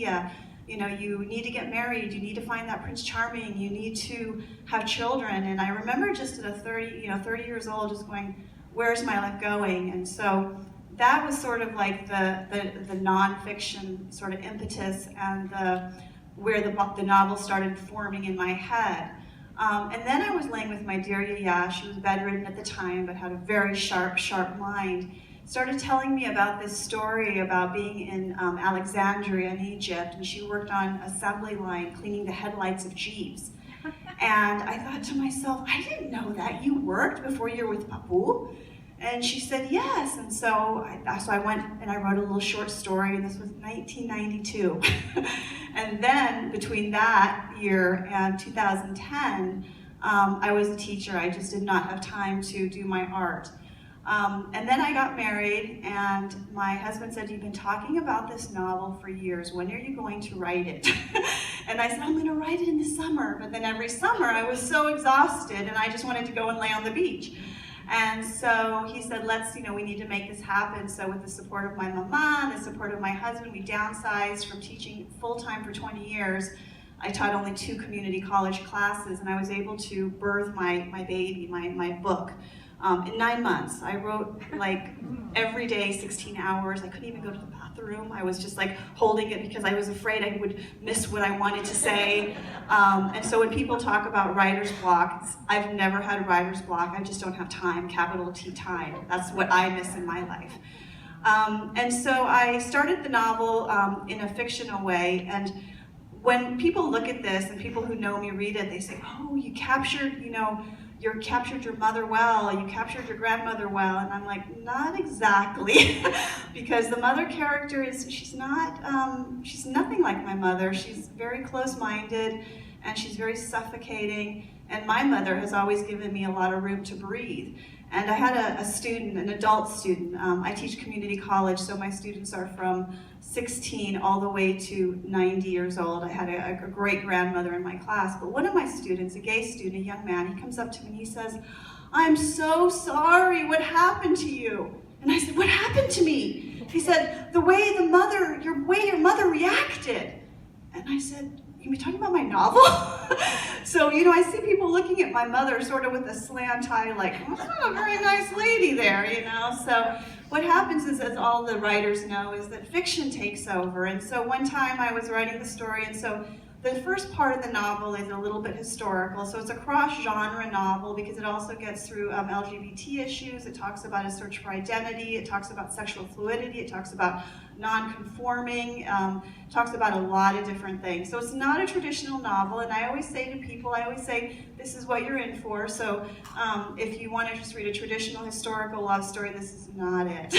media. You know, you need to get married, you need to find that Prince Charming, you need to have children. And I remember just at 30 years old, just going, where's my life going? And so that was sort of like the nonfiction sort of impetus and where the novel started forming in my head. And then I was laying with my dear Yaya. She was bedridden at the time, but had a very sharp mind. Started telling me about this story about being in Alexandria in Egypt, and she worked on assembly line cleaning the headlights of Jeeps. And I thought to myself, I didn't know that you worked before you were with Papu. And she said, yes. And so I went and I wrote a little short story, and this was 1992. And then between that year and 2010, I was a teacher. I just did not have time to do my art. And then I got married, and my husband said, you've been talking about this novel for years. When are you going to write it? And I said, I'm going to write it in the summer. But then every summer I was so exhausted, and I just wanted to go and lay on the beach. And so he said, we need to make this happen. So with the support of my mama, the support of my husband, we downsized from teaching full-time for 20 years. I taught only 2 community college classes, and I was able to birth my baby, my book. In 9 months. I wrote like every day, 16 hours. I couldn't even go to the bathroom. I was just like holding it because I was afraid I would miss what I wanted to say. And so when people talk about writer's block, I've never had writer's block. I just don't have time, capital T time. That's what I miss in my life. And so I started the novel in a fictional way. And when people look at this and people who know me read it, they say, oh, you captured your mother well, you captured your grandmother well, and I'm like, not exactly, because the mother character she's nothing like my mother. She's very close-minded, and she's very suffocating, and my mother has always given me a lot of room to breathe. And I had a student, an adult student. I teach community college, so my students are from 16 all the way to 90 years old. I had a great grandmother in my class, but one of my students, a gay student, a young man, he comes up to me and he says, I'm so sorry, what happened to you? And I said, what happened to me? He said, the way your mother reacted. And I said, you talking about my novel? So, I see people looking at my mother sort of with a slant eye, like, oh, that's not a very nice lady there, So what happens is, as all the writers know, is that fiction takes over. And so one time I was writing the story, and so the first part of the novel is a little bit historical. So it's a cross-genre novel because it also gets through LGBT issues. It talks about a search for identity. It talks about sexual fluidity. It talks about non-conforming. It talks about a lot of different things. So it's not a traditional novel. And I always say to people, this is what you're in for. So if you want to just read a traditional historical love story, this is not it.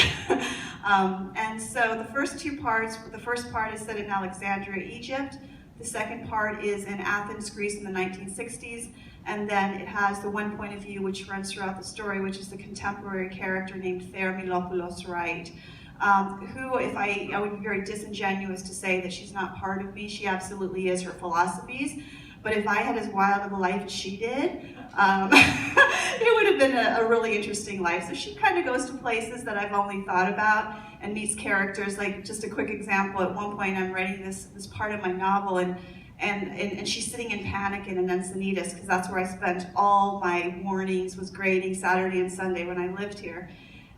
And so the first part is set in Alexandria, Egypt. The second part is in Athens, Greece in the 1960s, and then it has the one point of view which runs throughout the story, which is the contemporary character named Thermilopoulos Wright, who, I would be very disingenuous to say that she's not part of me. She absolutely is, her philosophies, but if I had as wild of a life as she did, it would have been a really interesting life. So she kind of goes to places that I've only thought about and meets characters. Like, just a quick example, at one point I'm writing this part of my novel, and she's sitting in panic in Encinitas, because that's where I spent all my mornings, was grading Saturday and Sunday when I lived here.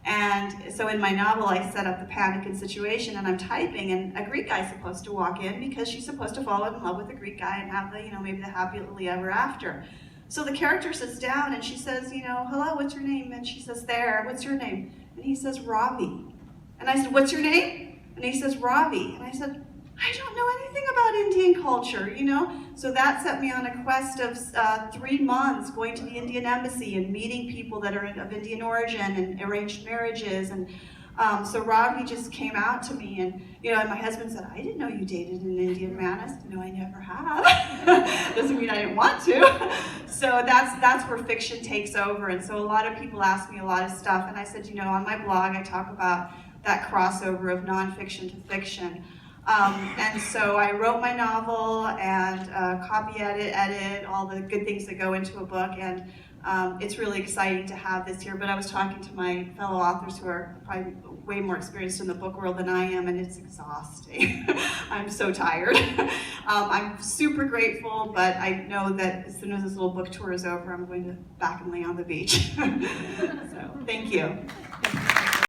And so in my novel, I set up the panic in situation, and I'm typing, and a Greek guy's supposed to walk in because she's supposed to fall in love with a Greek guy and have maybe the happily ever after. So the character sits down and she says, hello, what's your name? And she says, there, what's your name? And he says, Ravi. And I said, what's your name? And he says, Ravi. And I said, I don't know anything about Indian culture, So that set me on a quest of 3 months going to the Indian embassy and meeting people that are of Indian origin and arranged marriages. And so Ravi just came out to me, and and my husband said, I didn't know you dated an Indian man. I said, no, I never have. Doesn't mean I didn't want to. So that's where fiction takes over. And so a lot of people ask me a lot of stuff, and I said, on my blog I talk about that crossover of nonfiction to fiction. And so I wrote my novel and copy edit all the good things that go into a book, and it's really exciting to have this here. But I was talking to my fellow authors who are probably way more experienced in the book world than I am, and it's exhausting. I'm so tired. I'm super grateful, but I know that as soon as this little book tour is over, I'm going to back and lay on the beach. So, thank you.